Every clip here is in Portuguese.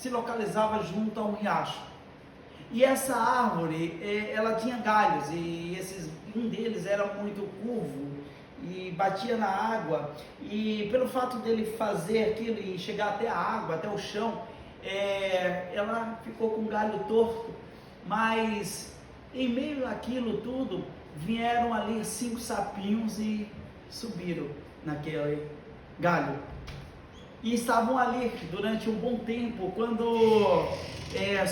se localizava junto a um riacho. E essa árvore, ela tinha galhos, e um deles era muito curvo e batia na água, e pelo fato dele fazer aquilo e chegar até a água, até o chão, ela ficou com um galho torto. Mas em meio àquilo tudo, vieram ali 5 sapinhos e subiram naquele galho. E estavam ali durante um bom tempo, quando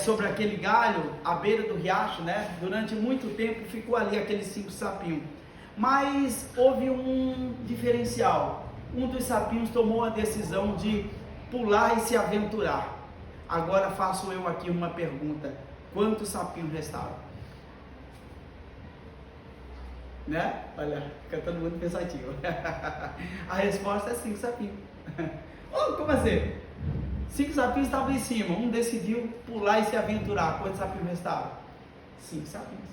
sobre aquele galho, à beira do riacho, né? Durante muito tempo ficou ali aqueles 5 sapinhos. Mas houve um diferencial. Um dos sapinhos tomou a decisão de pular e se aventurar. Agora faço eu aqui uma pergunta: quantos sapinhos restaram? Né? Olha, fica todo mundo pensativo. A resposta é 5 sapinhos. Oh, como assim? 5 sapinhos estavam em cima, um decidiu pular e se aventurar. Quantos sapinhos restaram? 5 sapinhos.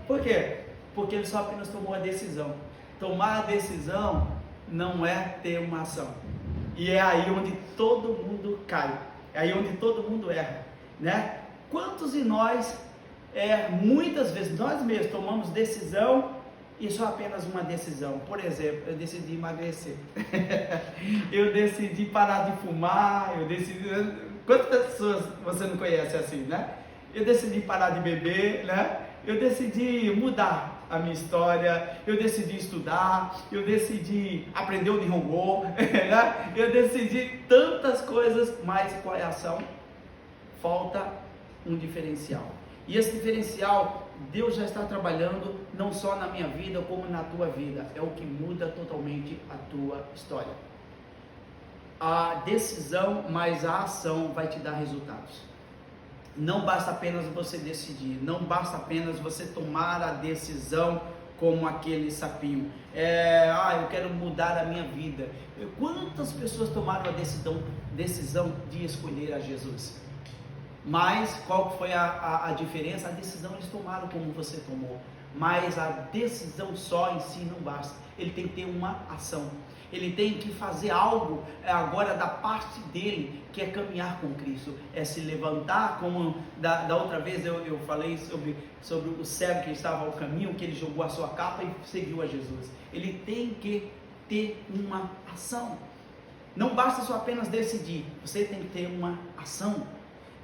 Por quê? Porque ele só apenas tomou a decisão. Tomar a decisão não é ter uma ação. E é aí onde todo mundo cai, é aí onde todo mundo erra, né? Quantos de nós, muitas vezes, nós mesmos tomamos decisão e só apenas uma decisão? Por exemplo, eu decidi emagrecer, eu decidi parar de fumar, quantas pessoas você não conhece assim, né? Eu decidi parar de beber, né? Eu decidi mudar a minha história, eu decidi estudar, eu decidi aprender o Nihongo, né? Eu decidi tantas coisas, mas qual é a ação? Falta um diferencial. E esse diferencial, Deus já está trabalhando não só na minha vida, como na tua vida. É o que muda totalmente a tua história. A decisão mais a ação vai te dar resultados. Não basta apenas você decidir, não basta apenas você tomar a decisão como aquele sapinho. Eu quero mudar a minha vida. Quantas pessoas tomaram a decisão de escolher a Jesus? Mas qual foi a diferença? A decisão eles tomaram como você tomou, mas a decisão só em si não basta. Ele tem que ter uma ação, ele tem que fazer algo agora da parte dele, que é caminhar com Cristo, é se levantar, como da outra vez eu falei sobre o cego que estava ao caminho, que ele jogou a sua capa e seguiu a Jesus. Ele tem que ter uma ação. Não basta só apenas decidir, você tem que ter uma ação.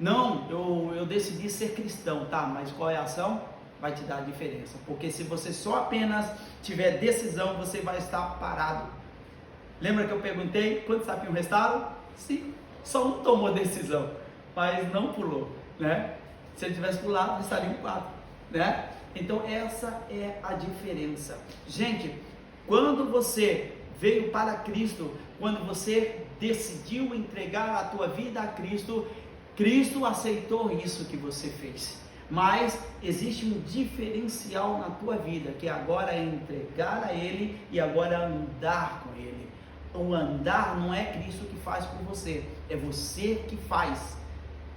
Não, eu decidi ser cristão, tá, mas qual é a ação? Vai te dar a diferença, porque se você só apenas tiver decisão, você vai estar parado. Lembra que eu perguntei quantos sapinhos restaram? 5, só um tomou decisão, mas não pulou, né? Se ele tivesse pulado, estariam 4, né? Então essa é a diferença. Gente, quando você veio para Cristo, quando você decidiu entregar a tua vida a Cristo, Cristo aceitou isso que você fez, mas existe um diferencial na tua vida, que agora é entregar a Ele e agora andar com Ele. O andar não é Cristo que faz por você, é você que faz.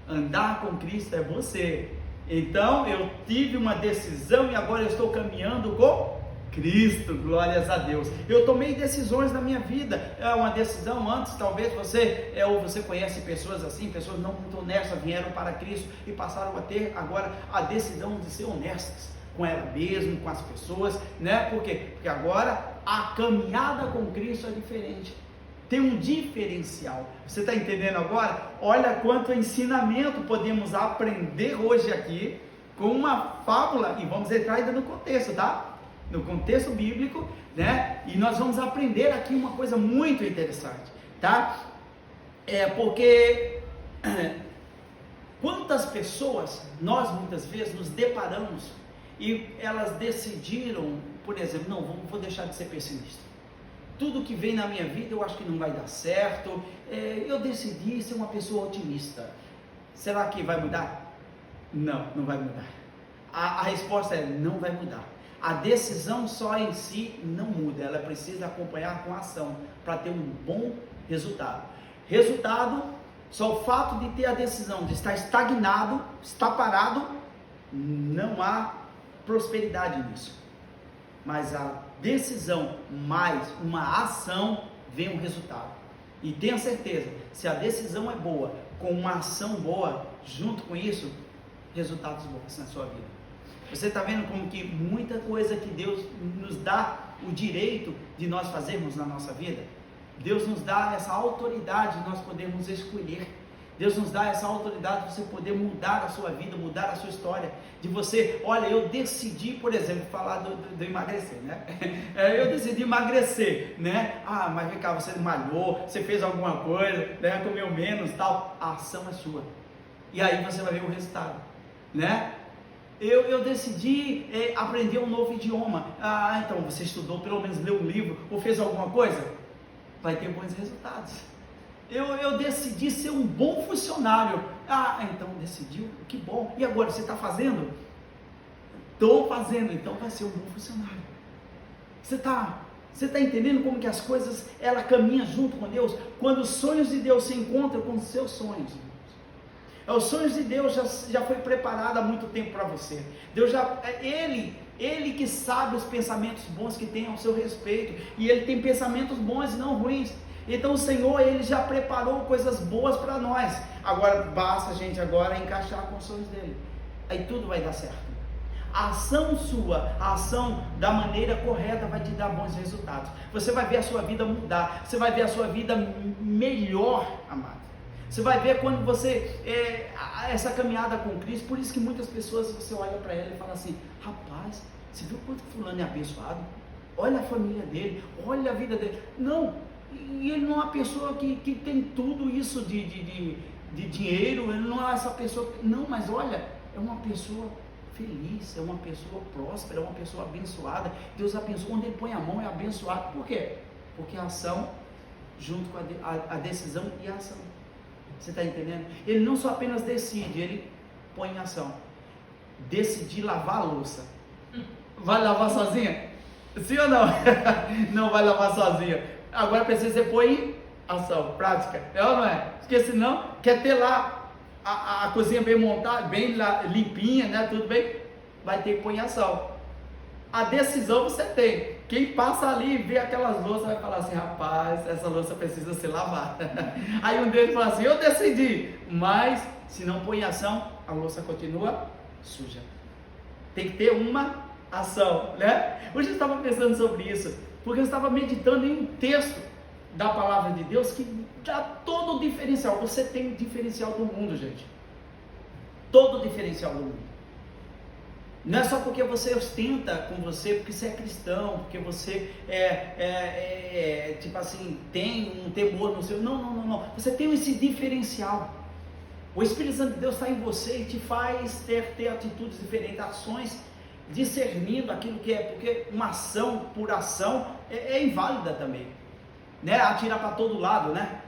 Andar com Cristo é você. Então eu tive uma decisão e agora eu estou caminhando com Cristo, glórias a Deus. Eu tomei decisões na minha vida. Uma decisão antes, talvez você ou você conhece pessoas assim, pessoas não muito honestas, vieram para Cristo e passaram a ter agora a decisão de ser honestas com ela mesma, com as pessoas, né? Por quê? Porque agora a caminhada com Cristo é diferente. Tem um diferencial. Você está entendendo agora? Olha quanto ensinamento podemos aprender hoje aqui com uma fábula, e vamos entrar ainda no contexto, tá? No contexto bíblico, né? E nós vamos aprender aqui uma coisa muito interessante, tá? Porque quantas pessoas nós muitas vezes nos deparamos e elas decidiram, por exemplo, não, vou deixar de ser pessimista. Tudo que vem na minha vida eu acho que não vai dar certo. Eu decidi ser uma pessoa otimista. Será que vai mudar? Não, não vai mudar. A resposta é não vai mudar. A decisão só em si não muda, ela precisa acompanhar com a ação para ter um bom resultado. Resultado, só o fato de ter a decisão de estar estagnado, estar parado, não há prosperidade nisso. Mas a decisão mais uma ação, vem um resultado. E tenha certeza, se a decisão é boa, com uma ação boa, junto com isso, resultados bons na sua vida. Você está vendo como que muita coisa que Deus nos dá o direito de nós fazermos na nossa vida? Deus nos dá essa autoridade de nós podermos escolher. Deus nos dá essa autoridade de você poder mudar a sua vida, mudar a sua história. De você, olha, eu decidi, por exemplo, falar do emagrecer, né? Eu decidi emagrecer, né? Ah, mas vem cá, você malhou, você fez alguma coisa, né? Comeu menos, tal. A ação é sua. E aí você vai ver o resultado, né? Eu decidi aprender um novo idioma. Ah, então você estudou, pelo menos leu um livro, ou fez alguma coisa? Vai ter bons resultados. Eu decidi ser um bom funcionário. Ah, então decidiu? Que bom. E agora, você está fazendo? Estou fazendo, então vai ser um bom funcionário. Você está entendendo como que as coisas, ela caminha junto com Deus? Quando os sonhos de Deus se encontram com os seus sonhos. Os sonhos de Deus já foi preparado há muito tempo para você. Deus Ele que sabe os pensamentos bons que tem ao seu respeito. E Ele tem pensamentos bons e não ruins. Então o Senhor, Ele já preparou coisas boas para nós. Agora basta a gente agora encaixar com os sonhos dEle. Aí tudo vai dar certo. A ação sua, a ação da maneira correta vai te dar bons resultados. Você vai ver a sua vida mudar. Você vai ver a sua vida melhor, amado. Você vai ver quando você, essa caminhada com Cristo. Por isso que muitas pessoas, você olha para ela e fala assim: rapaz, você viu quanto fulano é abençoado? Olha a família dele, olha a vida dele. Não, e ele não é uma pessoa que tem tudo isso de dinheiro. Ele não é essa pessoa, não, mas olha, é uma pessoa feliz, é uma pessoa próspera, é uma pessoa abençoada. Deus abençoa, onde Ele põe a mão é abençoado. Por quê? Porque a ação, junto com a decisão e a ação. Você está entendendo? Ele não só apenas decide, ele põe em ação. Decidir lavar a louça. Vai lavar sozinha? Sim ou não? Não vai lavar sozinha. Agora precisa você pôr em ação, prática. É ou não é? Porque senão, quer ter lá a cozinha bem montada, bem limpinha, né? Tudo bem? Vai ter que pôr em ação. A decisão você tem. Quem passa ali e vê aquelas louças vai falar assim: rapaz, essa louça precisa ser lavada. Aí um deles fala assim: eu decidi, mas se não põe em ação, a louça continua suja. Tem que ter uma ação, né? Hoje eu estava pensando sobre isso, porque eu estava meditando em um texto da palavra de Deus que dá todo o diferencial. Você tem o diferencial do mundo, gente. Todo o diferencial do mundo. Não é só porque você ostenta com você, porque você é cristão, porque você tipo assim, tem um temor no seu... Não. Você tem esse diferencial. O Espírito Santo de Deus está em você e te faz ter atitudes diferentes, ações, discernindo aquilo que é, porque uma ação por ação é inválida também, né? Atirar para todo lado, né?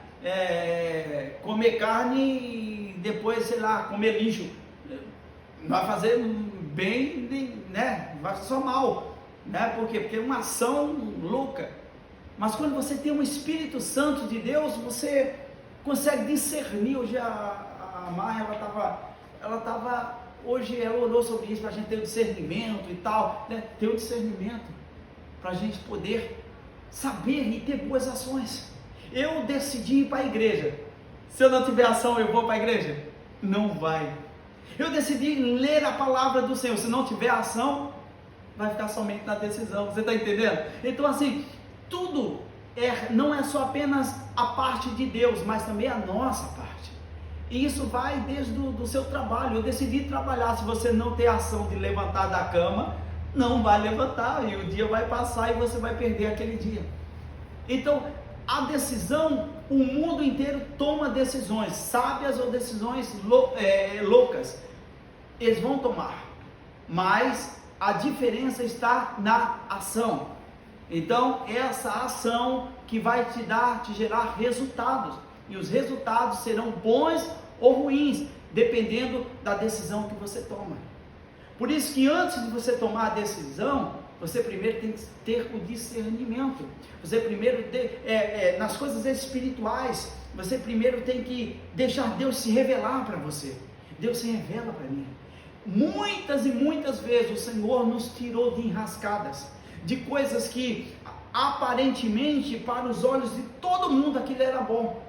Comer carne e depois, sei lá, comer lixo, vai fazer bem, né? Vai fazer só mal, né? Por quê? Porque é uma ação louca. Mas quando você tem um Espírito Santo de Deus, você consegue discernir. Hoje a Maia, ela estava, hoje ela orou sobre isso, para a gente ter o discernimento e tal, né? Ter o discernimento, para a gente poder saber e ter boas ações. Eu decidi ir para a igreja. Se eu não tiver ação, eu vou para a igreja? Não vai. Eu decidi ler a palavra do Senhor. Se não tiver ação, vai ficar somente na decisão. Você está entendendo? Então assim, tudo não é só apenas a parte de Deus, mas também a nossa parte. E isso vai desde do seu trabalho. Eu decidi trabalhar. Se você não ter ação de levantar da cama, não vai levantar, e o dia vai passar e você vai perder aquele dia. Então, a decisão, o mundo inteiro toma decisões, sábias ou decisões loucas, eles vão tomar, mas a diferença está na ação. Então, essa ação que vai te gerar resultados, e os resultados serão bons ou ruins, dependendo da decisão que você toma. Por isso que antes de você tomar a decisão, você primeiro tem que ter o discernimento. Você primeiro, nas coisas espirituais, você primeiro tem que deixar Deus se revelar para você. Deus se revela para mim. Muitas e muitas vezes o Senhor nos tirou de enrascadas, de coisas que aparentemente para os olhos de todo mundo aquilo era bom,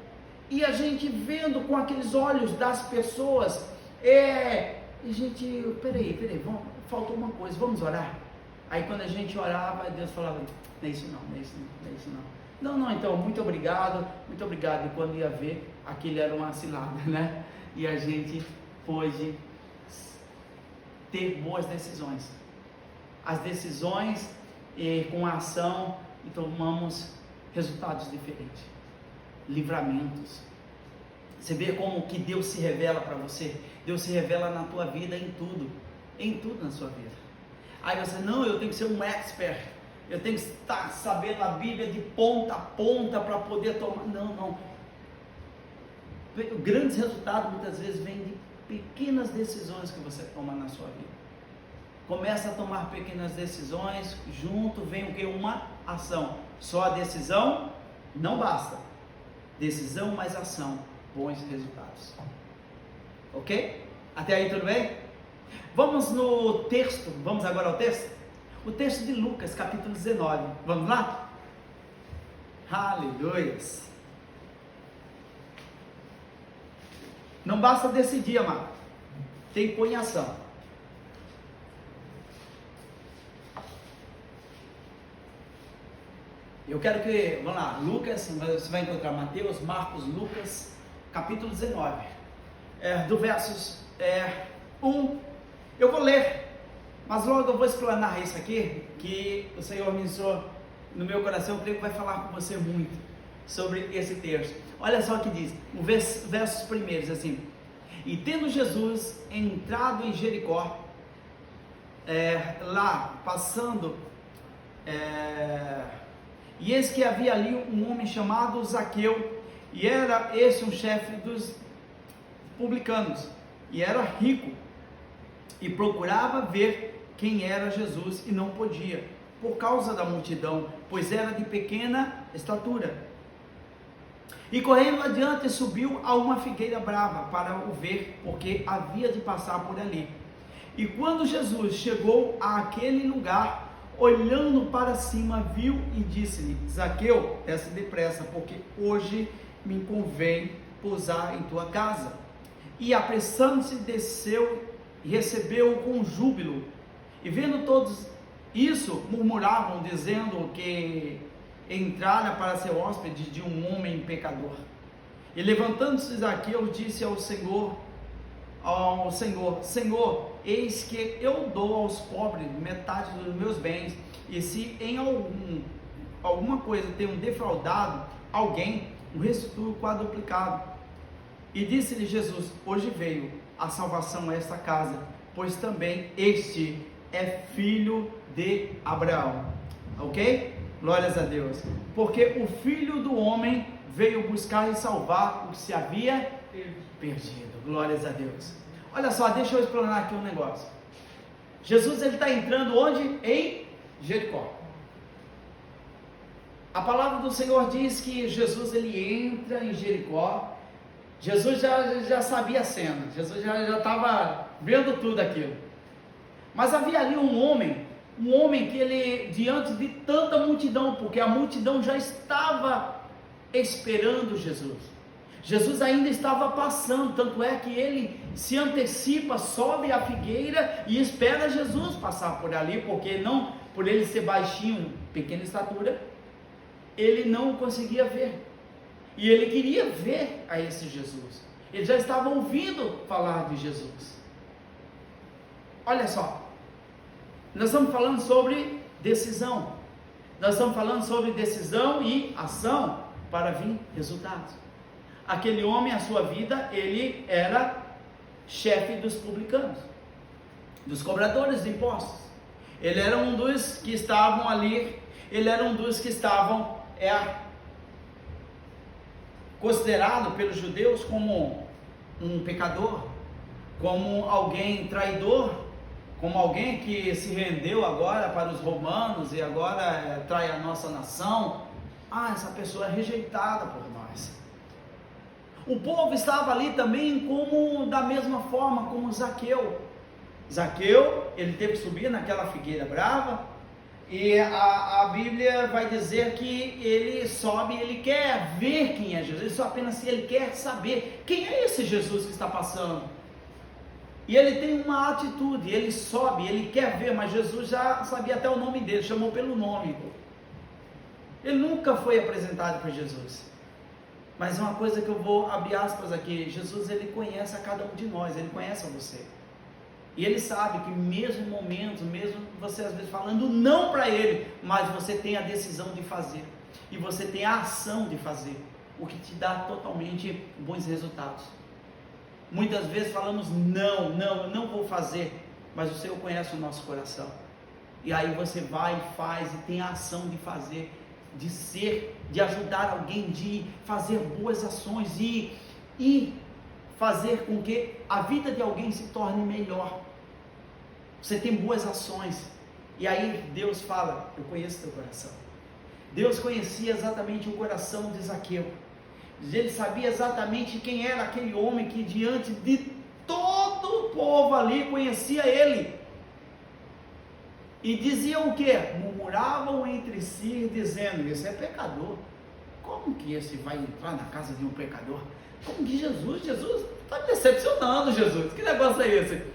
e a gente vendo com aqueles olhos das pessoas, a gente, peraí, faltou uma coisa, vamos orar. Aí quando a gente orava, Deus falava, não é isso não. Não, então, muito obrigado, e quando ia ver, aquilo era uma cilada, né? E a gente pôde ter boas decisões. As decisões, com a ação, e tomamos resultados diferentes, livramentos. Você vê como que Deus se revela para você? Deus se revela na tua vida em tudo na sua vida. Aí você, não, eu tenho que ser um expert, eu tenho que estar sabendo a Bíblia de ponta a ponta para poder tomar. Não. Grandes resultados muitas vezes vêm de pequenas decisões que você toma na sua vida. Começa a tomar pequenas decisões, junto vem o que? Uma ação. Só a decisão não basta. Decisão mais ação, bons resultados. Ok? Até aí tudo bem? Vamos no texto, vamos agora ao texto? O texto de Lucas, capítulo 19. Vamos lá? Aleluia! Não basta decidir, amado. Tem que pôr em ação. Eu quero que, vamos lá, Lucas, você vai encontrar Mateus, Marcos, Lucas, capítulo 19, do versos 1, eu vou ler, mas logo eu vou explanar isso aqui, que o Senhor ministrou no meu coração, eu creio que vai falar com você muito sobre esse texto. Olha só o que diz, os versos primeiros, assim, e tendo Jesus entrado em Jericó, lá, passando, e eis que havia ali um homem chamado Zaqueu, e era esse um chefe dos publicanos, e era rico, e procurava ver quem era Jesus, e não podia, por causa da multidão, pois era de pequena estatura. E correndo adiante, subiu a uma figueira brava, para o ver, porque havia de passar por ali. E quando Jesus chegou àquele lugar, olhando para cima, viu e disse-lhe, Zaqueu, desce depressa, porque hoje me convém pousar em tua casa. E apressando-se, desceu e recebeu-o com júbilo. E vendo todos isso, murmuravam, dizendo que entrara para ser hóspede de um homem pecador. E levantando-se Zaqueu, disse ao Senhor, Senhor, eis que eu dou aos pobres metade dos meus bens, e se em alguma coisa tenho defraudado alguém, o restituo quadruplicado. E disse-lhe Jesus, hoje veio a salvação a esta casa, pois também este é filho de Abraão. Ok? Glórias a Deus. Porque o Filho do Homem veio buscar e salvar o que se havia perdido. Glórias a Deus. Olha só, deixa eu explanar aqui um negócio. Jesus, ele está entrando onde? Em Jericó. A palavra do Senhor diz que Jesus, ele entra em Jericó. Jesus já sabia a cena. Jesus já estava vendo tudo aquilo. Mas havia ali um homem que ele, diante de tanta multidão, porque a multidão já estava esperando Jesus. Jesus ainda estava passando, tanto é que ele se antecipa, sobe a figueira e espera Jesus passar por ali, porque não, por ele ser baixinho, pequena estatura, ele não conseguia ver. E ele queria ver a esse Jesus. Ele já estava ouvindo falar de Jesus. Olha só, nós estamos falando sobre decisão. Nós estamos falando sobre decisão e ação para vir resultados. Aquele homem, a sua vida, ele era chefe dos publicanos, dos cobradores de impostos. Ele era um dos que estavam ali, ele era um dos que estavam considerado pelos judeus como um pecador, como alguém traidor, como alguém que se rendeu agora para os romanos e agora trai a nossa nação. Essa pessoa é rejeitada por nós. O povo estava ali também como, da mesma forma como Zaqueu. Zaqueu, ele teve que subir naquela figueira brava. E a Bíblia vai dizer que ele sobe, ele quer ver quem é Jesus, ele só apenas ele quer saber quem é esse Jesus que está passando. E ele tem uma atitude, ele sobe, ele quer ver, mas Jesus já sabia até o nome dele, chamou pelo nome. Ele nunca foi apresentado para Jesus. Mas uma coisa que eu vou abrir aspas aqui, Jesus ele conhece a cada um de nós, ele conhece a você. E ele sabe que mesmo em momentos, mesmo você às vezes falando não para ele, mas você tem a decisão de fazer. E você tem a ação de fazer, o que te dá totalmente bons resultados. Muitas vezes falamos não vou fazer, mas o Senhor conhece o nosso coração. E aí você vai e faz e tem a ação de fazer, de ser, de ajudar alguém, de fazer boas ações e fazer com que a vida de alguém se torne melhor. Você tem boas ações, e aí Deus fala, eu conheço teu coração. Deus conhecia exatamente o coração de Zaqueu. Ele sabia exatamente quem era aquele homem que diante de todo o povo ali conhecia ele. E diziam o que? Murmuravam entre si, dizendo, esse é pecador. Como que esse vai entrar na casa de um pecador? Como que Jesus está me decepcionando, Jesus, que negócio é esse?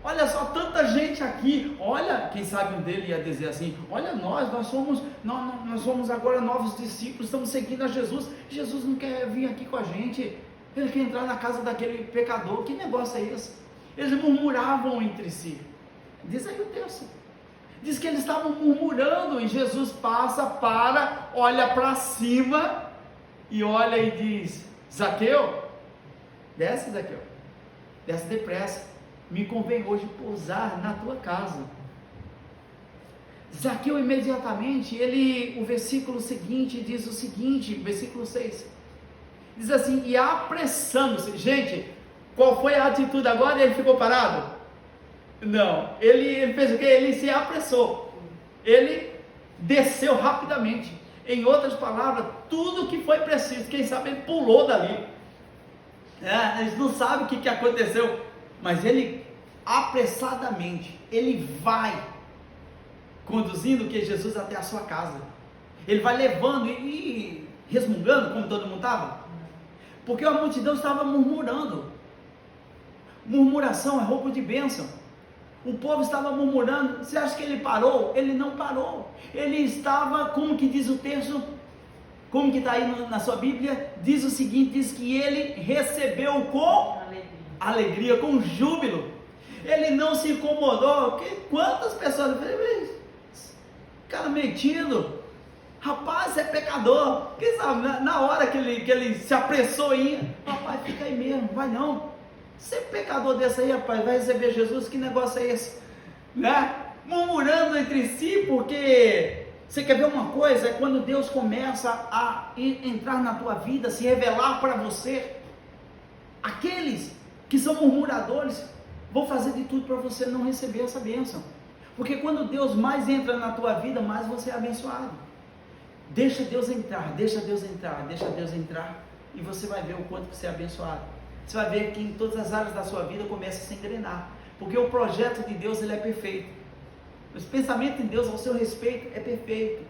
Olha só, tanta gente aqui, olha, quem sabe um dele ia dizer assim, olha nós somos agora novos discípulos, estamos seguindo a Jesus, Jesus não quer vir aqui com a gente, ele quer entrar na casa daquele pecador, que negócio é esse? Eles murmuravam entre si, diz aí o texto, diz que eles estavam murmurando, e Jesus passa, olha para cima, e olha e diz, Zaqueu, desce depressa, me convém hoje pousar na tua casa. Zaqueu imediatamente, o versículo seguinte diz o seguinte, versículo 6, diz assim, e apressando-se, gente, qual foi a atitude agora? Ele ficou parado? Não, ele fez o que? Ele se apressou, ele desceu rapidamente, em outras palavras, tudo que foi preciso, quem sabe ele pulou dali, a gente não sabe o que aconteceu, mas ele apressadamente, ele vai conduzindo que Jesus até a sua casa, ele vai levando e resmungando como todo mundo estava, porque a multidão estava murmurando, murmuração é roubo de bênção, o povo estava murmurando, você acha que ele parou? Ele não parou, ele estava, como que diz o texto, como que está aí na sua Bíblia, diz o seguinte, diz que ele recebeu com alegria, com júbilo, ele não se incomodou, quantas pessoas, cara metido, rapaz, você é pecador, quem sabe, na hora que ele se apressou em, rapaz, fica aí mesmo, vai não, você é pecador desse aí, rapaz, vai receber Jesus, que negócio é esse, né, murmurando entre si, porque você quer ver uma coisa, é quando Deus começa a entrar na tua vida, se revelar para você, aqueles que são murmuradores, vão fazer de tudo para você não receber essa bênção, porque quando Deus mais entra na tua vida, mais você é abençoado. Deixa Deus entrar, e você vai ver o quanto você é abençoado, você vai ver que em todas as áreas da sua vida começa a se engrenar, porque o projeto de Deus ele é perfeito, os pensamentos de Deus ao seu respeito é perfeito,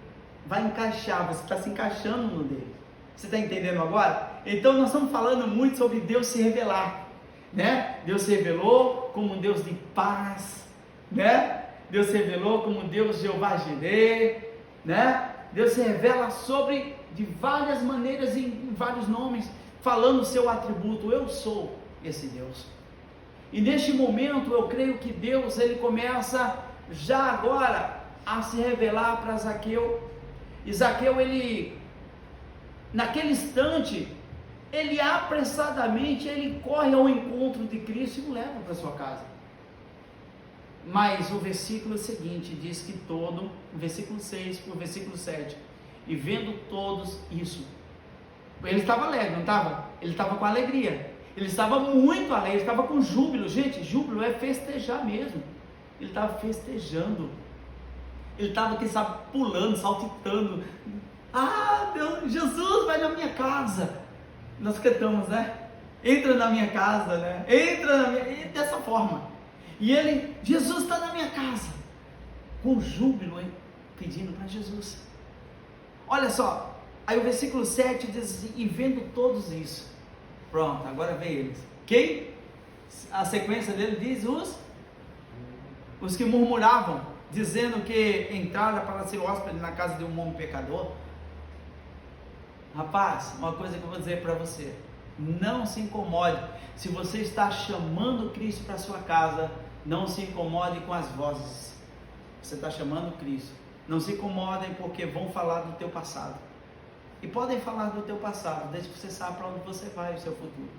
vai encaixar, você está se encaixando no dele, você está entendendo agora? Então nós estamos falando muito sobre Deus se revelar, né? Deus se revelou como um Deus de paz, né? Deus se revelou como um Deus Jeová Jireh, né? Deus se revela de várias maneiras, em vários nomes, falando o seu atributo, eu sou esse Deus. E neste momento eu creio que Deus ele começa já agora a se revelar para Zaqueu, e Zaqueu naquele instante, ele apressadamente, ele corre ao encontro de Cristo e o leva para sua casa, mas o versículo seguinte diz que versículo 6 para o versículo 7, e vendo todos isso, ele estava alegre, não estava? Ele estava com alegria, ele estava muito alegre, ele estava com júbilo, gente, júbilo é festejar mesmo, ele estava festejando, ele estava, quem sabe, pulando, saltitando, Deus, Jesus vai na minha casa, nós cantamos, né? Entra na minha casa, né? E dessa forma, e Jesus está na minha casa, com júbilo, hein? pedindo para Jesus. Olha só, aí o versículo 7 diz assim: e vendo todos isso, pronto, agora vem eles. Quem? A sequência dele diz os que murmuravam, dizendo que entraram para ser hóspede na casa de um homem pecador. Rapaz, uma coisa que eu vou dizer para você: não se incomode. Se você está chamando Cristo para sua casa, não se incomode com as vozes. Você está chamando Cristo. Não se incomodem porque vão falar do teu passado. E podem falar do teu passado, desde que você saiba para onde você vai, o seu futuro.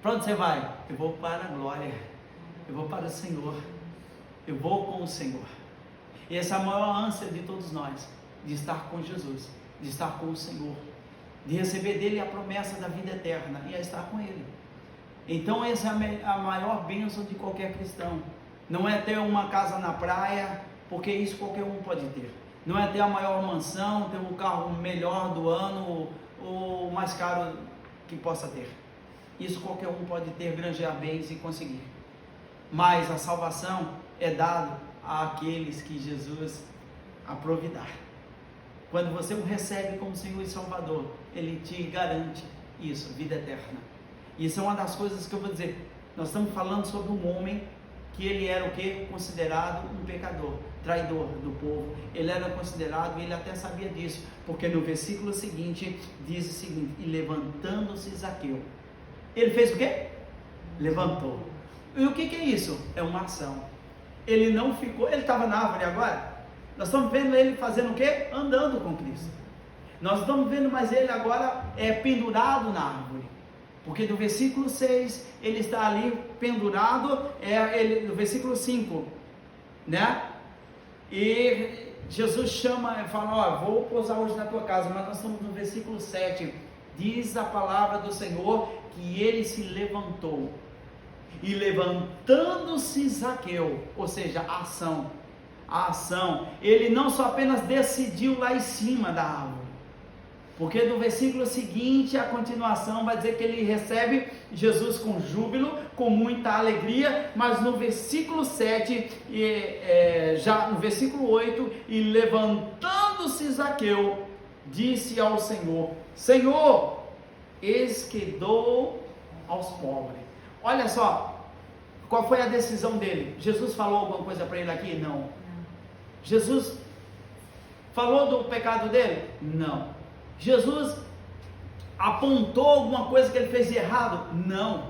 Para onde você vai? Eu vou para a glória. Eu vou para o Senhor. Eu vou com o Senhor. E essa é a maior ânsia de todos nós, de estar com Jesus, de estar com o Senhor, de receber dele a promessa da vida eterna e a estar com ele. Então essa é a maior bênção de qualquer cristão. Não é ter uma casa na praia, porque isso qualquer um pode ter. Não é ter a maior mansão, ter o carro melhor do ano, ou mais caro que possa ter. Isso qualquer um pode ter, granjear bens e conseguir. Mas a salvação é dada àqueles que Jesus aprove dar. Quando você o recebe como Senhor e Salvador, Ele te garante isso, vida eterna. Isso é uma das coisas que eu vou dizer. Nós estamos falando sobre um homem que ele era o quê? Considerado um pecador, traidor do povo. Ele era considerado, e ele até sabia disso, porque no versículo seguinte diz o seguinte: e levantando-se Zaqueu. Ele fez o quê? Levantou. E o que é isso? É uma ação. Ele não ficou, ele estava na árvore agora. Nós estamos vendo ele fazendo o quê? Andando com Cristo. Nós estamos vendo, mas ele agora é pendurado na árvore. Porque do versículo 6, ele está ali pendurado, no versículo 5, né? E Jesus chama, fala: ó, vou pousar hoje na tua casa, mas nós estamos no versículo 7, diz a palavra do Senhor, que ele se levantou, e levantando-se Zaqueu, ou seja, a ação, ele não só apenas decidiu lá em cima da árvore, porque no versículo seguinte, a continuação vai dizer que ele recebe Jesus com júbilo, com muita alegria, mas no versículo 7, já no versículo 8, e levantando-se Zaqueu, disse ao Senhor: Senhor, eis que dou aos pobres. Olha só, qual foi a decisão dele? Jesus falou alguma coisa para ele aqui? Não. Jesus falou do pecado dele? Não. Jesus apontou alguma coisa que ele fez de errado? Não.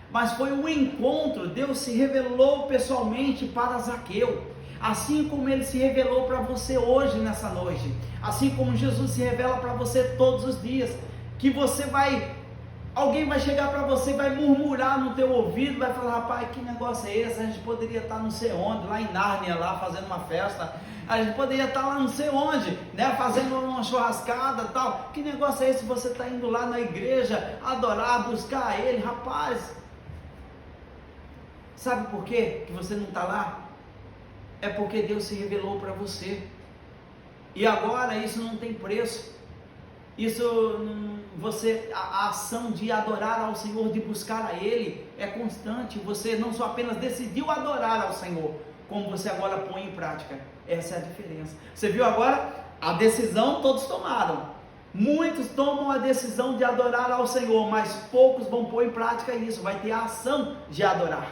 Mas foi um encontro. Deus se revelou pessoalmente para Zaqueu, assim como ele se revelou para você hoje, nessa noite, assim como Jesus se revela para você todos os dias, que alguém vai chegar para você, vai murmurar no teu ouvido, vai falar: rapaz, que negócio é esse? A gente poderia estar não sei onde, lá em Nárnia, lá fazendo uma festa, a gente poderia estar lá não sei onde, né, fazendo uma churrascada, tal. Que negócio é esse? Você está indo lá na igreja adorar, buscar Ele? Rapaz, sabe por quê que você não está lá? É porque Deus se revelou para você, e agora isso não tem preço. Isso, a ação de adorar ao Senhor, de buscar a Ele, é constante. Você não só apenas decidiu adorar ao Senhor, como você agora põe em prática. Essa é a diferença. Você viu agora? A decisão todos tomaram. Muitos tomam a decisão de adorar ao Senhor, mas poucos vão pôr em prática isso. Vai ter a ação de adorar.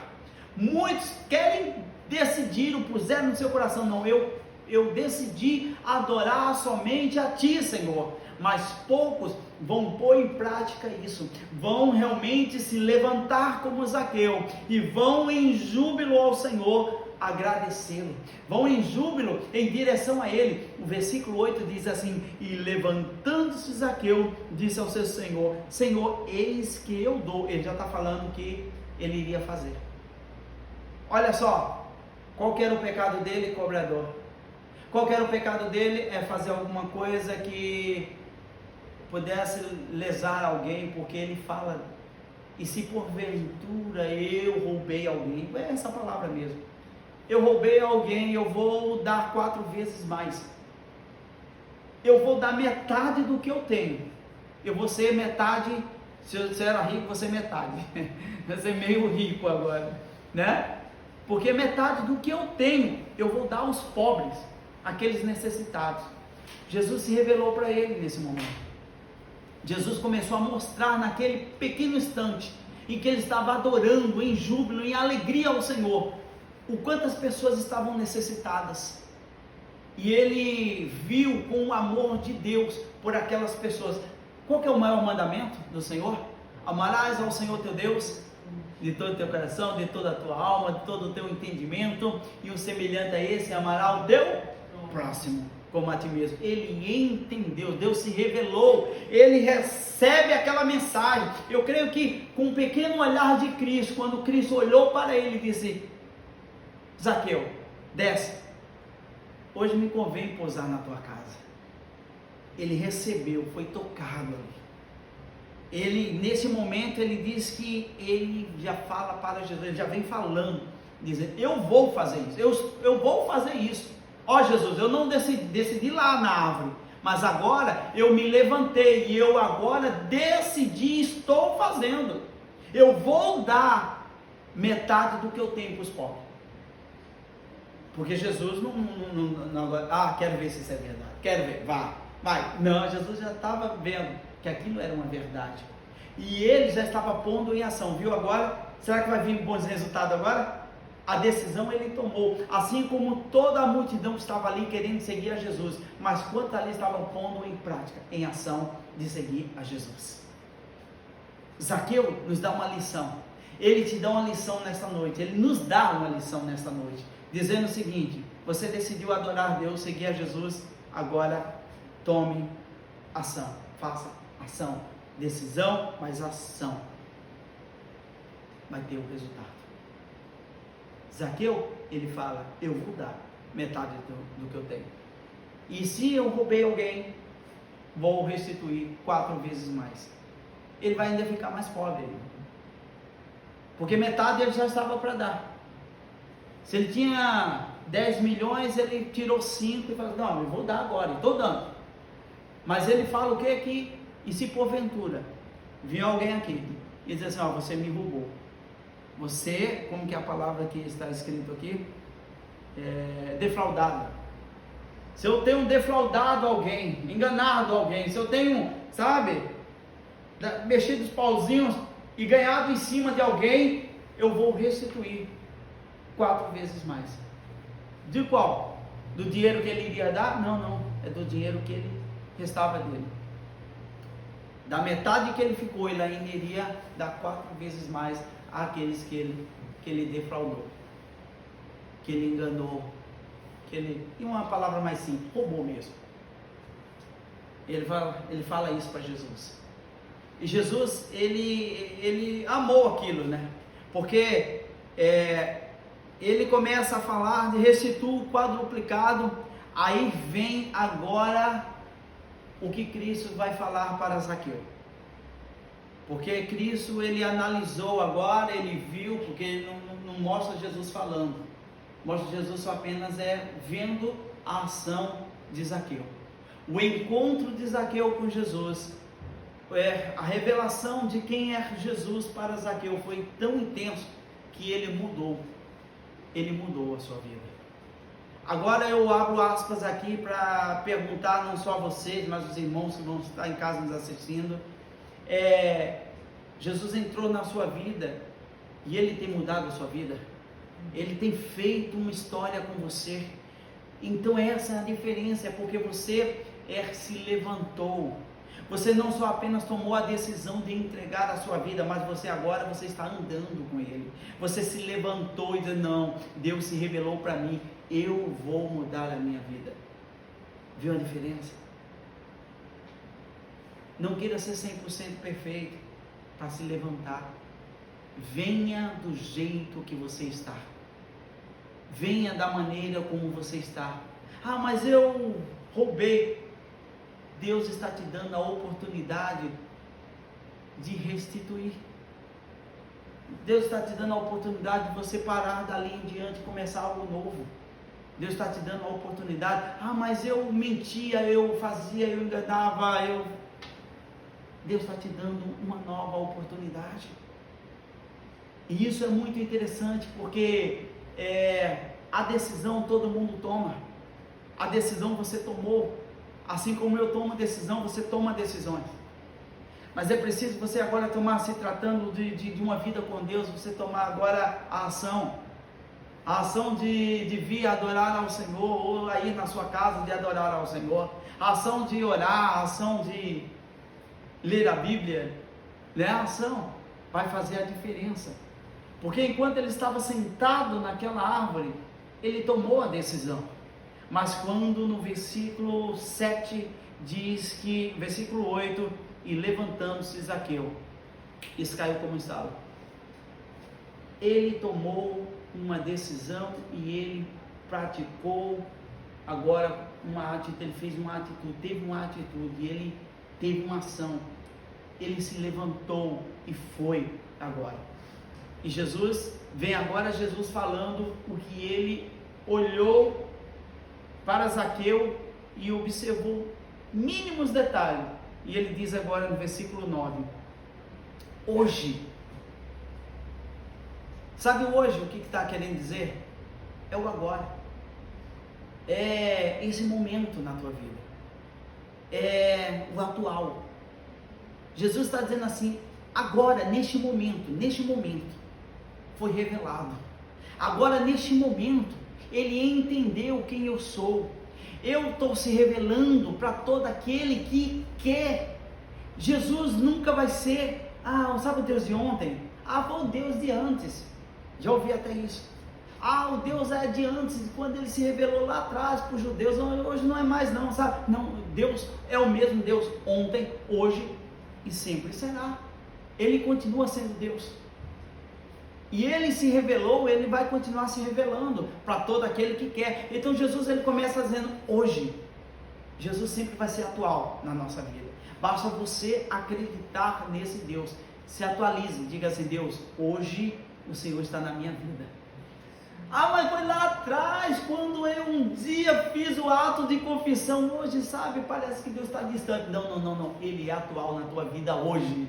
Muitos querem decidir, puseram no seu coração: não, eu decidi adorar somente a Ti, Senhor. Mas poucos vão pôr em prática isso, vão realmente se levantar como Zaqueu, e vão em júbilo ao Senhor agradecê-lo, vão em júbilo em direção a Ele. O versículo 8 diz assim: e levantando-se Zaqueu, disse ao seu Senhor: Senhor, eis que eu dou. Ele já está falando que ele iria fazer. Olha só, qual que era o pecado dele? Cobrador. Qual que era o pecado dele? É fazer alguma coisa que pudesse lesar alguém, porque ele fala: e se porventura eu roubei alguém? É essa palavra mesmo. Eu roubei alguém, eu vou dar 4 vezes mais. Eu vou dar metade do que eu tenho. Eu vou ser metade. Se eu era rico, vou ser metade. Vou ser meio rico agora, né? Porque metade do que eu tenho, eu vou dar aos pobres. aqueles necessitados. Jesus se revelou para ele nesse momento. Jesus começou a mostrar naquele pequeno instante em que ele estava adorando em júbilo, em alegria ao Senhor, o quanto as pessoas estavam necessitadas. E ele viu com o amor de Deus por aquelas pessoas. Qual que é o maior mandamento do Senhor? Amarás ao Senhor teu Deus de todo o teu coração, de toda a tua alma, de todo o teu entendimento, e o semelhante a esse, amará o teu próximo como a ti mesmo. Ele entendeu, Deus se revelou, ele recebe aquela mensagem. Eu creio que com um pequeno olhar de Cristo, quando Cristo olhou para ele e disse: Zaqueu, desce, hoje me convém pousar na tua casa. Ele recebeu, foi tocado ali. Ele, nesse momento, ele diz que ele já fala para Jesus, ele já vem falando, dizendo: eu vou fazer isso, eu vou fazer isso. Ó Jesus, eu não decidi lá na árvore, mas agora eu me levantei e eu agora decidi, estou fazendo. Eu vou dar metade do que eu tenho para os pobres. Porque Jesus não quero ver se isso é verdade, quero ver, vai. Não, Jesus já estava vendo que aquilo era uma verdade, e ele já estava pondo em ação, viu agora? Será que vai vir bons resultados agora? A decisão ele tomou, assim como toda a multidão estava ali querendo seguir a Jesus, mas quantos ali estavam pondo em prática, em ação de seguir a Jesus. Zaqueu nos dá uma lição, ele te dá uma lição nesta noite, ele nos dá uma lição nesta noite, dizendo o seguinte: você decidiu adorar a Deus, seguir a Jesus, agora tome ação, faça ação, decisão, mas ação, vai ter o resultado. Zaqueu, ele fala: eu vou dar metade do que eu tenho, e se eu roubei alguém, vou restituir 4 vezes mais. Ele vai ainda ficar mais pobre, porque metade ele já estava para dar. Se ele tinha 10 milhões, ele tirou 5 e falou: não, eu vou dar agora, estou dando. Mas ele fala o que aqui? E se porventura vir alguém aqui e dizer assim: ó, você me roubou, você, como que é a palavra que está escrito aqui? Defraudado. Se eu tenho defraudado alguém, enganado alguém, se eu tenho, mexido os pauzinhos e ganhado em cima de alguém, eu vou restituir 4 vezes mais. De qual? Do dinheiro que ele iria dar? Não, é do dinheiro que ele restava dele. Da metade que ele ficou, ele ainda iria dar 4 vezes mais àqueles que ele defraudou, que ele enganou, e uma palavra mais simples, roubou mesmo. Ele fala isso para Jesus. E Jesus, ele amou aquilo, né? Porque ele começa a falar de restituo quadruplicado. Aí vem agora o que Cristo vai falar para Zaqueu. Porque Cristo, ele analisou agora, ele viu, porque ele não mostra Jesus falando, mostra Jesus só apenas vendo a ação de Zaqueu. O encontro de Zaqueu com Jesus, a revelação de quem é Jesus para Zaqueu foi tão intenso que ele mudou a sua vida. Agora eu abro aspas aqui para perguntar não só a vocês, mas os irmãos que vão estar em casa nos assistindo. Jesus entrou na sua vida e ele tem mudado a sua vida, ele tem feito uma história com você. Então essa é a diferença, porque você se levantou, você não só apenas tomou a decisão de entregar a sua vida, mas você está andando com ele, você se levantou e disse: não, Deus se revelou para mim, eu vou mudar a minha vida. Viu a diferença? Não queira ser 100% perfeito para se levantar. Venha do jeito que você está. Venha da maneira como você está. Ah, mas eu roubei. Deus está te dando a oportunidade de restituir. Deus está te dando a oportunidade de você parar dali em diante e começar algo novo. Deus está te dando a oportunidade. Ah, mas eu mentia, eu fazia, eu enganava, Deus está te dando uma nova oportunidade. E isso é muito interessante, porque a decisão todo mundo toma. a decisão você tomou, assim como eu tomo decisão, você toma decisões. Mas é preciso você agora tomar, se tratando de uma vida com Deus, você tomar agora a ação de vir adorar ao Senhor, ou aí na sua casa de adorar ao Senhor, a ação de orar, a ação de ler a Bíblia, né? A ação vai fazer a diferença, porque enquanto ele estava sentado naquela árvore, ele tomou a decisão. Mas quando no versículo 7 diz que, versículo 8, e levantando-se Zaqueu, isso caiu como estava. Ele tomou uma decisão e ele praticou agora uma atitude, ele fez uma atitude, teve uma atitude, ele teve uma ação, ele se levantou e foi agora. E Jesus, vem agora Jesus falando o que ele olhou para Zaqueu e observou mínimos detalhes, e ele diz agora no versículo 9, hoje, sabe hoje o que está querendo dizer? É o agora, é esse momento na tua vida, é o atual. Jesus está dizendo assim, agora, neste momento, foi revelado, agora neste momento, ele entendeu quem eu sou, eu estou se revelando para todo aquele que quer. Jesus nunca vai ser, sabe o Deus de ontem? Foi o Deus de antes, já ouvi até isso, o Deus é de antes, quando ele se revelou lá atrás para os judeus, hoje não é mais não, sabe? Não, Deus é o mesmo Deus ontem, hoje e sempre será, ele continua sendo Deus, e ele se revelou, ele vai continuar se revelando para todo aquele que quer. Então Jesus, ele começa dizendo, hoje, Jesus sempre vai ser atual na nossa vida, basta você acreditar nesse Deus, se atualize, diga assim, Deus, hoje o Senhor está na minha vida. Mas foi lá atrás, quando eu um dia fiz o ato de confissão, hoje, sabe, parece que Deus está distante. Não, ele é atual na tua vida hoje.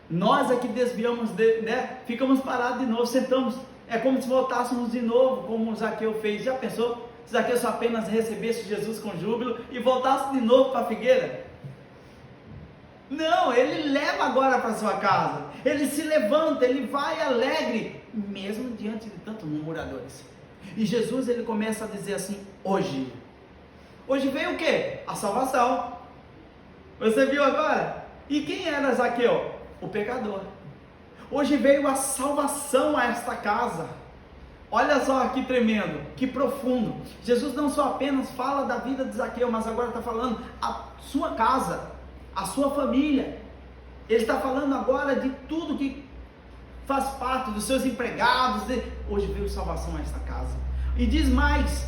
Nós aqui desviamos, né? Ficamos parados de novo, sentamos, é como se voltássemos de novo, como o Zaqueu fez. Já pensou? Se Zaqueu só apenas recebesse Jesus com júbilo e voltasse de novo para a figueira? Não, ele leva agora para sua casa, ele se levanta, ele vai alegre, mesmo diante de tantos murmuradores. E Jesus, ele começa a dizer assim, hoje veio o quê? A salvação. Você viu agora? E quem era Zaqueu? O pecador. Hoje veio a salvação a esta casa. Olha só que tremendo, que profundo. Jesus não só apenas fala da vida de Zaqueu, mas agora está falando a sua casa, a sua família. Ele está falando agora de tudo que faz parte dos seus empregados. Hoje veio salvação a esta casa. E diz mais,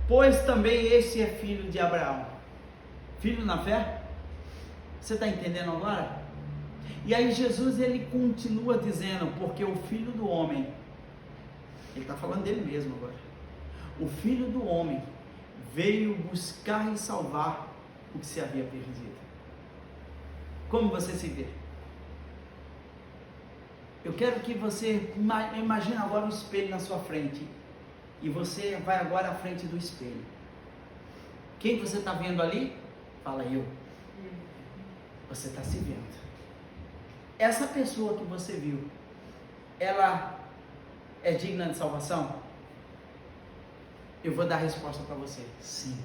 pois também este é filho de Abraão. Filho na fé? Você está entendendo agora? E aí Jesus, ele continua dizendo, porque o Filho do Homem, ele está falando dele mesmo agora, o Filho do Homem veio buscar e salvar o que se havia perdido. Como você se vê? Eu quero que você imagine agora um espelho na sua frente, e você vai agora à frente do espelho. Quem você está vendo ali? Fala, eu. Você está se vendo. Essa pessoa que você viu, ela é digna de salvação? Eu vou dar a resposta para você, sim.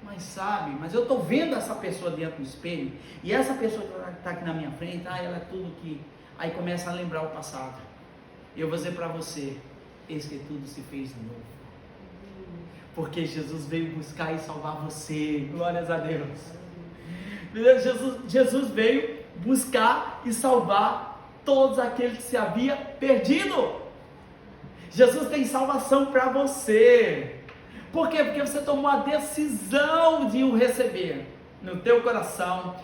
Mas eu estou vendo essa pessoa dentro do espelho, e essa pessoa que está aqui na minha frente, ela é tudo que... Aí começa a lembrar o passado. Eu vou dizer para você, eis que tudo se fez novo, porque Jesus veio buscar e salvar você. Glórias a Deus. Jesus veio buscar e salvar todos aqueles que se havia perdido. Jesus tem salvação para você. Por quê? Porque você tomou a decisão de o receber no teu coração.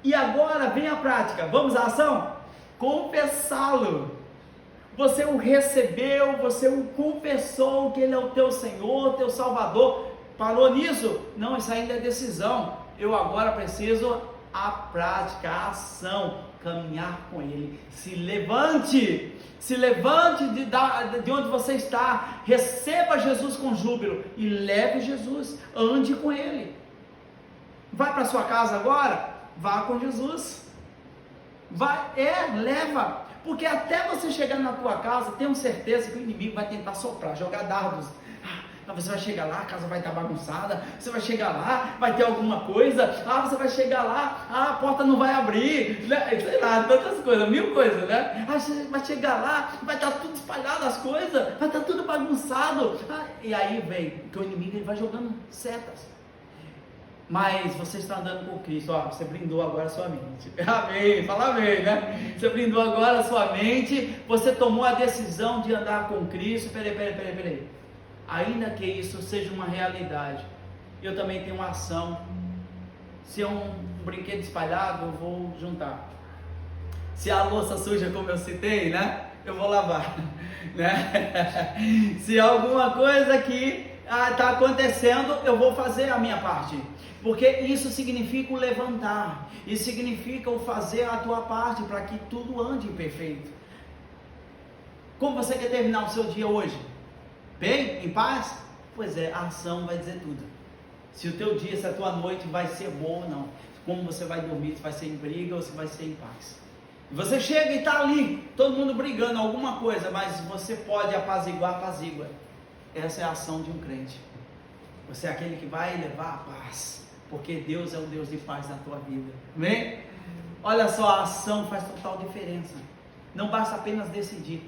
E agora vem a prática. Vamos à ação? Confessá-lo. Você o recebeu, você o confessou que ele é o teu Senhor, teu Salvador. Parou nisso? Não, isso ainda é decisão. Eu agora preciso a prática, a ação. caminhar com Ele. Se levante de onde você está, receba Jesus com júbilo e leve Jesus, ande com Ele. Vai para sua casa agora? Vá com Jesus. Leva, porque até você chegar na tua casa, tenho certeza que o inimigo vai tentar soprar, jogar dardos. Você vai chegar lá, a casa vai estar bagunçada, você vai chegar lá, vai ter alguma coisa, você vai chegar lá, a porta não vai abrir, sei lá, tantas coisas, mil coisas, né? Você vai chegar lá, vai estar tudo espalhado as coisas, vai estar tudo bagunçado, e aí vem, porque o inimigo ele vai jogando setas. Mas você está andando com Cristo, você brindou agora a sua mente, amém, fala amém, né? Você brindou agora a sua mente, você tomou a decisão de andar com Cristo. Peraí, ainda que isso seja uma realidade, eu também tenho uma ação. Se é um brinquedo espalhado, eu vou juntar. Se a louça suja, como eu citei, né, eu vou lavar, né? Se alguma coisa que está acontecendo, eu vou fazer a minha parte, porque isso significa o levantar, isso significa o fazer a tua parte, para que tudo ande perfeito. Como você quer terminar o seu dia hoje? Bem? Em paz? Pois é, a ação vai dizer tudo. Se o teu dia, se a tua noite vai ser boa ou não, como você vai dormir, se vai ser em briga ou se vai ser em paz. Você chega e está ali, todo mundo brigando alguma coisa, mas você pode apaziguar, apazigua. Essa é a ação de um crente. Você é aquele que vai levar a paz, porque Deus é o Deus de paz na tua vida. Amém? Olha só, a ação faz total diferença. Não basta apenas decidir.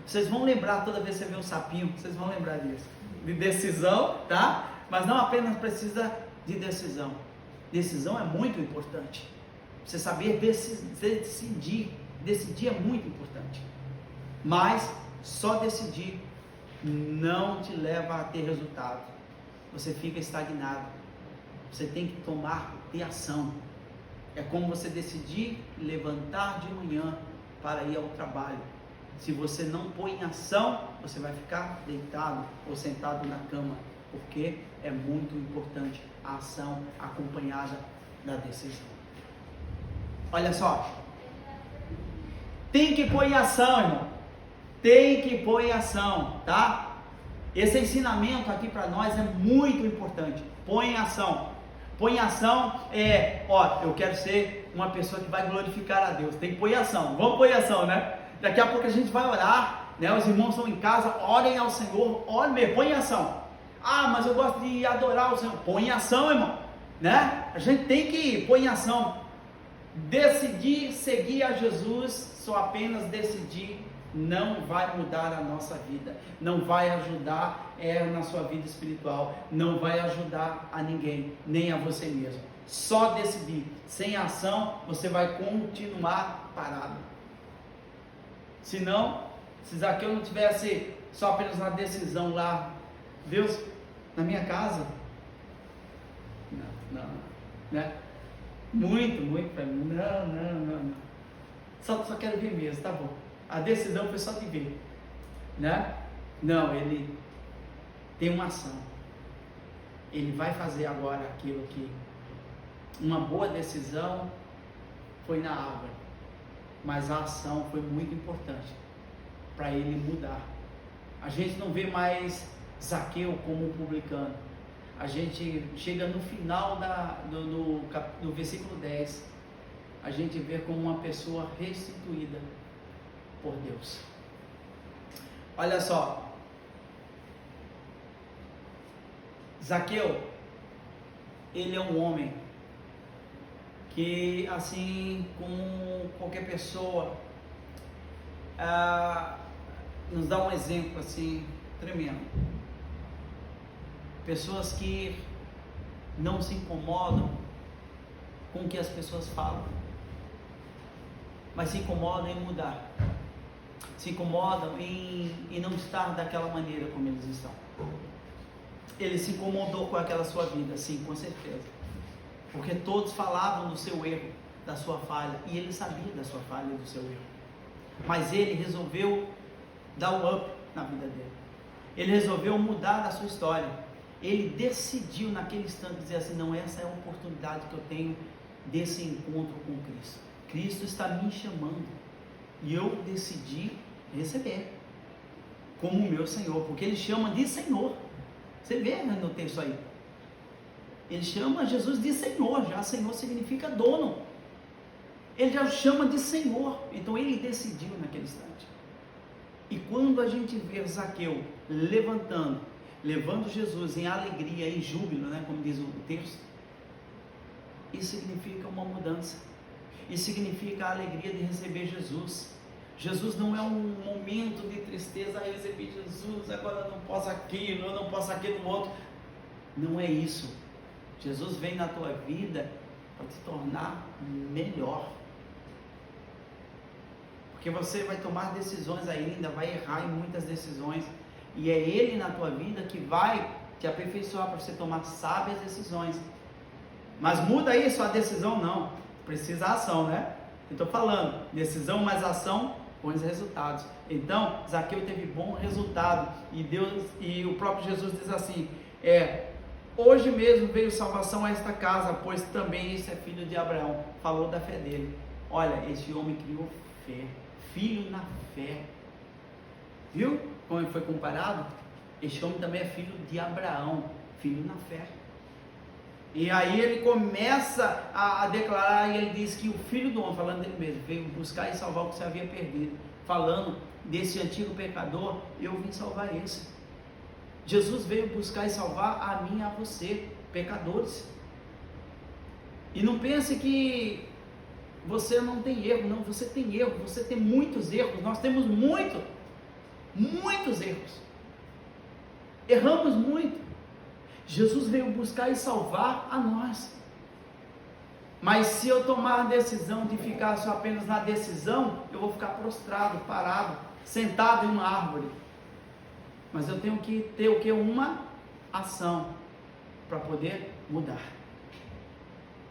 Vocês vão lembrar, toda vez que você vê um sapinho, vocês vão lembrar disso, de decisão, tá? Mas não apenas precisa de decisão. Decisão é muito importante. Você saber decidir é muito importante. Mas só decidir não te leva a ter resultado. Você fica estagnado. Você tem que ter ação. É como você decidir levantar de manhã para ir ao trabalho. Se você não põe em ação, você vai ficar deitado ou sentado na cama, porque é muito importante a ação acompanhada da decisão. Olha só, tem que pôr em ação, irmão, tem que pôr em ação, tá? Esse ensinamento aqui para nós é muito importante. Põe em ação. Põe em ação, eu quero ser uma pessoa que vai glorificar a Deus. Tem que pôr em ação. Vamos pôr em ação, né? Daqui a pouco a gente vai orar, né? Os irmãos estão em casa, orem ao Senhor, põe em ação. Mas eu gosto de adorar o Senhor. Põe em ação, irmão, né? A gente tem que pôr em ação. Decidir seguir a Jesus, só apenas decidir, não vai mudar a nossa vida, não vai ajudar na sua vida espiritual, não vai ajudar a ninguém, nem a você mesmo. Só decidir, sem ação, você vai continuar parado. Se Zaqueu não tivesse só apenas uma decisão lá, Deus, na minha casa, não, né? Muito para mim, não, só quero ver mesmo, tá bom, a decisão foi só de ver, né? Não, ele tem uma ação, ele vai fazer agora aquilo que, uma boa decisão foi na árvore, mas a ação foi muito importante para ele mudar. A gente não vê mais Zaqueu como um publicano. A gente chega no final do versículo 10, a gente vê como uma pessoa restituída por Deus. Olha só, Zaqueu, ele é um homem que, assim como qualquer pessoa, nos dá um exemplo assim tremendo. Pessoas que não se incomodam com o que as pessoas falam, mas se incomodam em mudar, se incomodam em não estar daquela maneira como eles estão. Ele se incomodou com aquela sua vida, sim, com certeza, porque todos falavam do seu erro, da sua falha, e ele sabia da sua falha e do seu erro, mas ele resolveu dar um up na vida dele, ele resolveu mudar a sua história. Ele decidiu naquele instante dizer assim, não, essa é a oportunidade que eu tenho desse encontro com Cristo. Cristo está me chamando e eu decidi receber como meu Senhor, porque Ele chama de Senhor. Você vê no texto aí, Ele chama Jesus de Senhor. Já Senhor significa dono, Ele já chama de Senhor. Então Ele decidiu naquele instante. E quando a gente vê Zaqueu levando Jesus em alegria e júbilo, né, como diz o texto, isso significa uma mudança. Isso significa a alegria de receber Jesus. Jesus não é um momento de tristeza, eu recebi Jesus, agora eu não posso aquilo, eu não posso aquilo outro. Não é isso. Jesus vem na tua vida para te tornar melhor. Porque você vai tomar decisões ainda, vai errar em muitas decisões. E é Ele na tua vida que vai te aperfeiçoar para você tomar sábias decisões. Mas muda isso a decisão? Não. Precisa ação, né? Eu estou falando, decisão mais ação, bons resultados. Então, Zaqueu teve bom resultado. E o próprio Jesus diz assim, hoje mesmo veio salvação a esta casa, pois também esse é filho de Abraão. Falou da fé dele. Olha, esse homem criou fé, filho na fé. Viu como ele foi comparado? Este homem também é filho de Abraão, filho na fé. E aí ele começa a declarar, e ele diz que o Filho do Homem, falando dele mesmo, veio buscar e salvar o que se havia perdido. Falando desse antigo pecador, eu vim salvar esse. Jesus veio buscar e salvar a mim e a você, pecadores. E não pense que você não tem erro, não, você tem erro, você tem muitos erros, nós temos muitos erros. Erramos muito. Jesus veio buscar e salvar a nós. Mas se eu tomar a decisão de ficar só apenas na decisão, eu vou ficar prostrado, parado, sentado em uma árvore. Mas eu tenho que ter o que? Uma ação para poder mudar.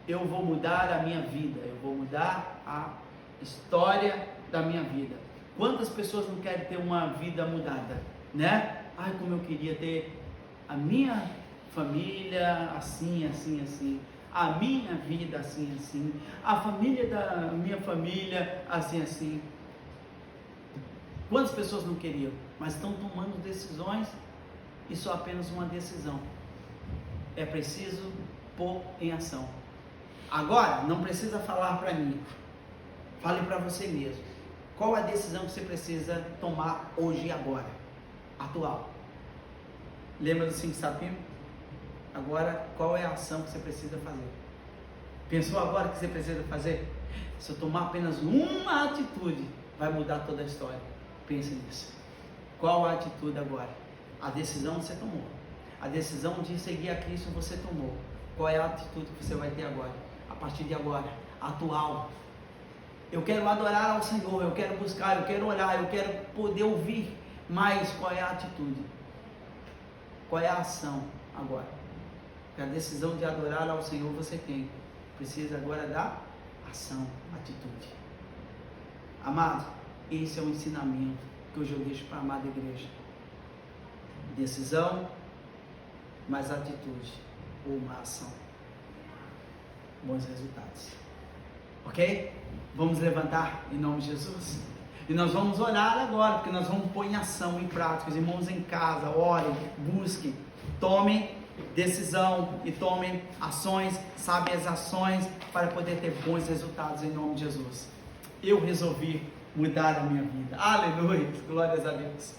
Eu vou mudar a minha vida, eu vou mudar a história da minha vida. Quantas pessoas não querem ter uma vida mudada, né? Ai, como eu queria ter a minha família assim, assim, assim, a minha vida assim, assim, a família da minha família assim, assim. Quantas pessoas não queriam, mas estão tomando decisões e só apenas uma decisão. É preciso pôr em ação. Agora, não precisa falar para mim, fale para você mesmo. Qual a decisão que você precisa tomar hoje e agora, atual? Lembra dos 5 sapinhos? Agora, qual é a ação que você precisa fazer? Pensou agora o que você precisa fazer? Se eu tomar apenas uma atitude, vai mudar toda a história. Pense nisso. Qual a atitude agora? A decisão você tomou. A decisão de seguir a Cristo você tomou. Qual é a atitude que você vai ter agora? A partir de agora, atual. Eu quero adorar ao Senhor, eu quero buscar, eu quero orar, eu quero poder ouvir. Mas qual é a atitude? Qual é a ação agora? Porque a decisão de adorar ao Senhor você tem. Precisa agora da ação, atitude. Amado, esse é o ensinamento que hoje eu deixo para a amada igreja. Decisão, mais atitude, ou uma ação. Bons resultados. Ok? Vamos levantar em nome de Jesus? E nós vamos orar agora, porque nós vamos pôr em ação, em prática. Os irmãos em casa, orem, busquem, tomem decisão e tomem ações, sábias ações, para poder ter bons resultados em nome de Jesus. Eu resolvi mudar a minha vida. Aleluia, glórias a Deus.